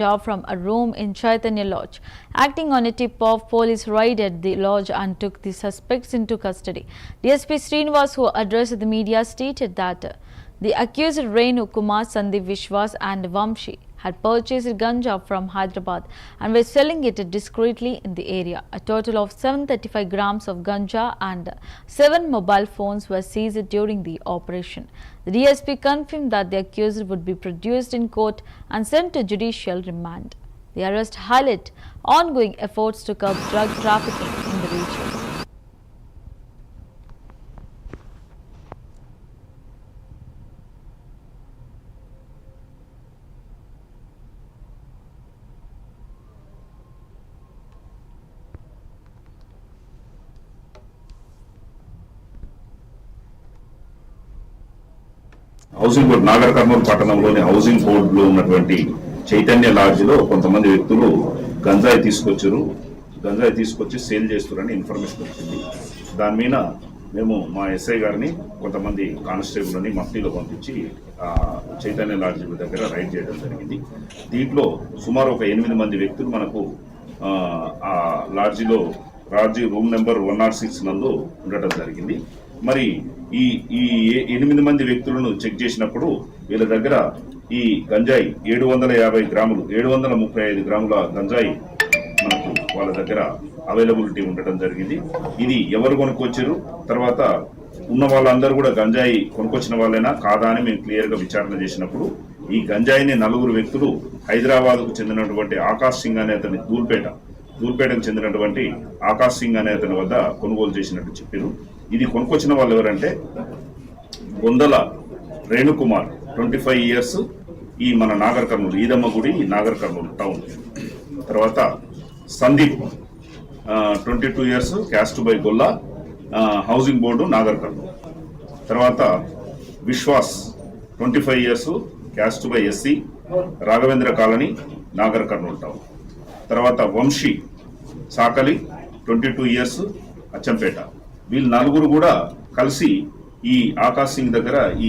from a room in Chaitanya Lodge. Acting on a tip-off, police raided the lodge and took the suspects into custody. DSP Srinivas, who addressed the media, stated that the accused Renu Kumar, Sandeep Vishwas and Vamshi had purchased ganja from Hyderabad and were selling it discreetly in the area. A total of 735 grams of ganja and 7 mobile phones were seized during the operation. The DSP confirmed that the accused would be produced in court and sent to judicial remand. The arrest highlighted ongoing efforts to curb drug trafficking in the region. Housing board Nagar Kurnool పట్టణంలోని housing బోర్డులో ఉన్నటువంటి Chaitanya LADS లో కొంతమంది వ్యక్తులు గంజాయి తీసుకొచ్చి sale చేస్తున్నారని information వచ్చింది. దాని మీద మేము మా ఎస్ఐ గారిని కొంతమంది కానిస్టేబుల్ని మఫ్టీలో పంపించి చైతన్య లాడ్జ్ దగ్గర రైడ్ చేయడం జరిగింది. దీంట్లో సుమారు ఒక 8 మంది వ్యక్తులు మనకు ఆ లాడ్జీ రూమ్ నెంబర్ 106 నందు ఉండటం జరిగింది. మరి ఈ 8 మంది వ్యక్తులను చెక్ చేసినప్పుడు వీళ్ళ దగ్గర ఈ గంజాయి 750 గ్రాములు 735 గ్రాముల గంజాయి మనకు వాళ్ళ దగ్గర అవైలబిలిటీ ఉండటం జరిగింది. ఇది ఎవరు కొనుక్కొచ్చారు, తర్వాత ఉన్న వాళ్ళందరూ కూడా గంజాయి కొనుక్కొచ్చిన వాళ్ళైనా కాదా అని మేము క్లియర్గా విచారణ చేసినప్పుడు ఈ గంజాయిని 4 వ్యక్తులు హైదరాబాద్కు చెందినటువంటి ఆకాష్ సింగ్ అనే అతని దూల్పేటకు చెందినటువంటి ఆకాష్ సింగ్ అనే అతని వద్ద కొనుగోలు చేసినట్టు చెప్పారు. ఇది కొనుక్కొచ్చిన వాళ్ళు ఎవరంటే బొందల రేణుకుమార్ 25 ఇయర్స్, ఈ మన నాగర్ కర్నూలు ఈదమ్మ గుడి నాగర్ కర్నూలు టౌన్. తర్వాత Sandeep 22 years, caste by Golla, housing board Nagar Kurnool. తర్వాత Vishwas 25 years, caste by SC, Raghavendra colony Nagar Kurnool town. తర్వాత వంశీ సాకలి 22 ఇయర్స్, అచ్చంపేట. వీళ్ళు 4 కూడా కలిసి ఈ ఆకాష్ సింగ్ దగ్గర ఈ